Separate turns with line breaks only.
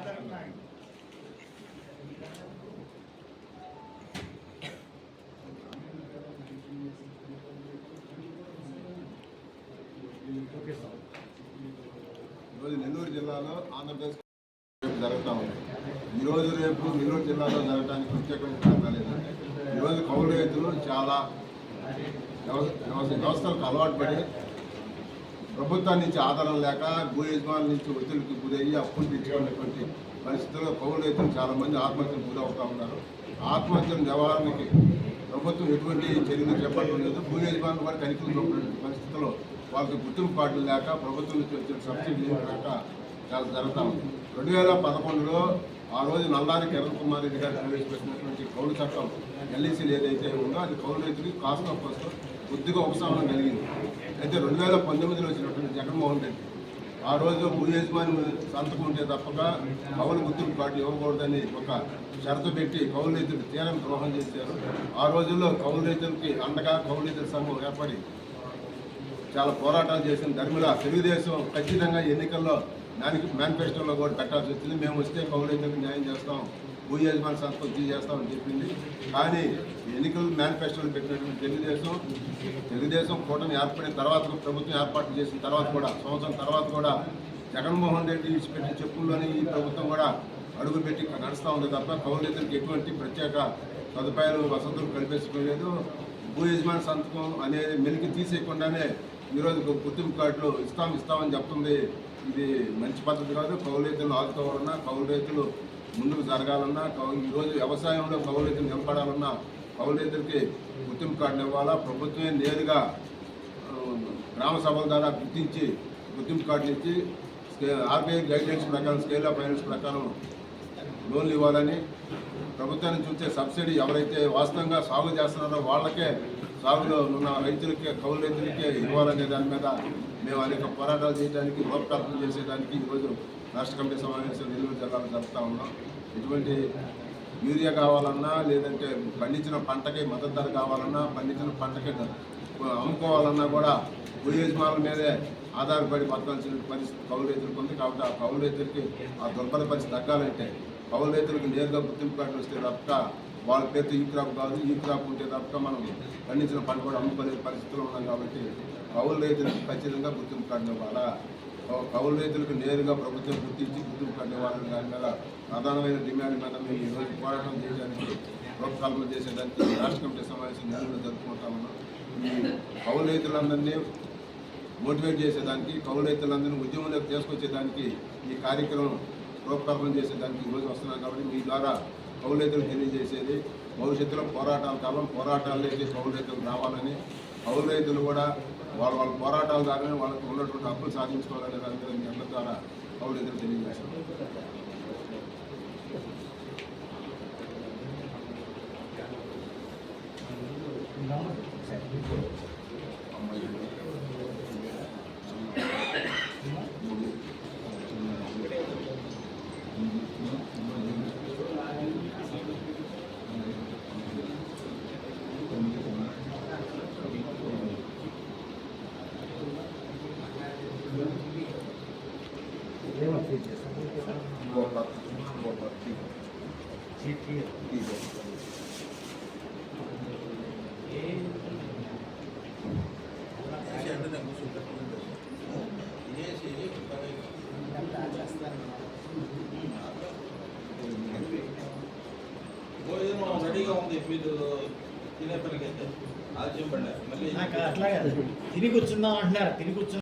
ఈరోజు నెల్లూరు జిల్లాలో ఆంధ్రప్రదేశ్ జరుగుతూ ఉంది. ఈరోజు రేపు నెల్లూరు జిల్లాలో జరగడానికి ప్రత్యేకమైన కారణాలు ఏంటంటే ఈరోజు కౌలు రైతులు చాలా వ్యవస్థలకు అలవాటు పడి ప్రభుత్వం నుంచి ఆధారం లేక భూ యజమానుల నుంచి ఒత్తిడికి గురయ్యి అప్పులు తెచ్చుకునేటువంటి పరిస్థితుల్లో కౌలు రైతులు చాలామంది ఆత్మహత్యలు గురవుతూ ఉన్నారు. ఆత్మహత్యల నివారణకి ప్రభుత్వం ఎటువంటి చర్యలు చేపట్టడం లేదు. భూ యజమానులు కూడా తనిఖీలు పరిస్థితుల్లో వాళ్ళకి గుర్తింపు కార్డులు లేక ప్రభుత్వం నుంచి వచ్చిన సబ్సిడీ లేక చాలా జరుగుతూ ఉంది. 2011లో ఆ రోజు నల్లారి కిరణ్ కుమార్ రెడ్డి గారు ప్రవేశపెట్టినటువంటి కౌలు చట్టం ఎల్ఈసీలు ఏదైతే ఉందో అది కౌలు రైతులకి కాస్ట్ ఆఫ్ కాస్ట్ కొద్దిగా ఉపశమనం కలిగింది. అయితే 2019లో వచ్చినటువంటి జగన్మోహన్ రెడ్డి ఆ రోజు భూ యజమాని సంతకం ఉంటే తప్పక కౌలు గుర్తింపు కార్డు ఇవ్వకూడదని ఒక షరతు పెట్టి కౌలు రైతులకు తీరం ద్రోహం చేశారు. ఆ రోజుల్లో కౌలు రైతులకి అండగా కౌలు రైతుల సంఘం ఏర్పడి చాలా పోరాటాలు చేసిన ధర్మిల తెలుగుదేశం ఖచ్చితంగా ఎన్నికల్లో దానికి మేనిఫెస్టోలో కూడా పెట్టాల్సి వచ్చింది. మేము వస్తే కౌలు రైతులకు న్యాయం చేస్తాం, భూ యజమాని సంస్థ చేస్తామని చెప్పింది. కానీ ఎన్నికలు మేనిఫెస్టోలో పెట్టినటువంటి తెలుగుదేశం కూటమి ఏర్పడిన తర్వాత ప్రభుత్వం ఏర్పాటు చేసిన తర్వాత కూడా సంవత్సరం తర్వాత కూడా జగన్మోహన్ రెడ్డి ఇచ్చిపెట్టిన చెప్పుల్లోనే ఈ ప్రభుత్వం కూడా అడుగుపెట్టి నడుస్తూ ఉంది తప్ప కౌలు రైతులకు ఎటువంటి ప్రత్యేక సదుపాయాలు వసతులు కల్పించుకోలేదు. భూ యజమాని సంతకం అనేది మెలికి తీసేయకుండానే ఈరోజు గుర్తింపు కార్డులు ఇస్తామని చెప్తుంది. ఇది మంచి పద్ధతి కాదు. కౌలు రైతులను ఆదుకోవాలన్నా, కౌలు రైతులు ముందుకు జరగాలన్నా, ఈరోజు వ్యవసాయంలో కౌలు రైతులు నిలబడాలన్నా కౌలు రైతులకి గుర్తింపు కార్డులు ఇవ్వాలా. ప్రభుత్వమే నేరుగా గ్రామ సభల ద్వారా గుర్తించి గుర్తింపు కార్డులు ఇచ్చి ఆర్బీఐ గైడ్లైన్స్ ప్రకారం స్కేల్ ఆఫ్ ఫైనాన్స్ ప్రకారం లోన్లు ఇవ్వాలని, ప్రభుత్వాన్ని చూసే సబ్సిడీ ఎవరైతే వాస్తవంగా సాగు చేస్తున్నారో వాళ్ళకే సాగులో ఉన్న రైతులకే కౌలు రైతులకే ఇవ్వాలనే దాని మీద మేము అనేక పోరాటాలు చేయడానికి రూపకల్పన చేసేదానికి ఈరోజు రాష్ట్ర కమిటీ సమావేశం నెల్లూరు జిల్లాలో జరుపుతూ ఉన్నాం. ఎటువంటి యూరియా కావాలన్నా, లేదంటే పండించిన పంటకి మద్దతు ధర కావాలన్నా, పండించిన పంటకి అమ్ముకోవాలన్నా కూడా భూ యజమానుల మీదే ఆధారపడి బతకాల్సిన పరిస్థితి కౌలు రైతులకు ఉంది. కాబట్టి ఆ కౌలు రైతులకి ఆ దుర్బల పరిస్థితి తగ్గాలంటే కౌలు రైతులకు నేరుగా గుర్తింపు కార్డులు వస్తే తప్ప వాళ్ళ పేరుతో ఈ క్రాప్ కాదు, ఈ క్రాప్ ఉంటే తప్ప మనం పండించిన పంట కూడా అమ్ముకునే పరిస్థితిలో ఉన్నాం. కాబట్టి కౌలు రైతులకు ఖచ్చితంగా గుర్తింపు కార్డు ఇవ్వాలా. కౌలు రైతులకు నేరుగా ప్రభుత్వం గుర్తించి గుర్తింపు కార్డు ఇవ్వాలని దాని మీద ప్రధానమైన డిమాండ్ మీద మేము ఈరోజు పోరాటం చేయడానికి రూపకల్పన చేసేదానికి రాష్ట్ర కమిటీ సమావేశం నెల్లూరులో జరుపుకుంటా ఉన్నాం. ఈ కౌలు రైతులందరినీ మోటివేట్ చేసేదానికి, కౌలు రైతులందరినీ ఉద్యమంలోకి తీసుకొచ్చేదానికి ఈ కార్యక్రమం రూపకల్పన చేసేదానికి ఈరోజు వస్తున్నాం. కాబట్టి మీ ద్వారా కౌలు రైతులు తెలియజేసేది భవిష్యత్తులో పోరాటాలకి కౌలు రైతులు రావాలని, కౌలు రైతులు కూడా వాళ్ళ పోరాటాల ద్వారానే వాళ్ళకు ఉన్నటువంటి హక్కులు సాధించుకోవాలనే దాని మీద మీ అందరి ద్వారా కౌలు రైతులు తెలియజేస్తారు.
రెడీగా ఉంది మీరు తినే పనికైతే ఆలస్యం పడ్డారు. మళ్ళీ
అట్లాగే తిని కూర్చుందాం అంటున్నారు. తిని కూర్చుందాం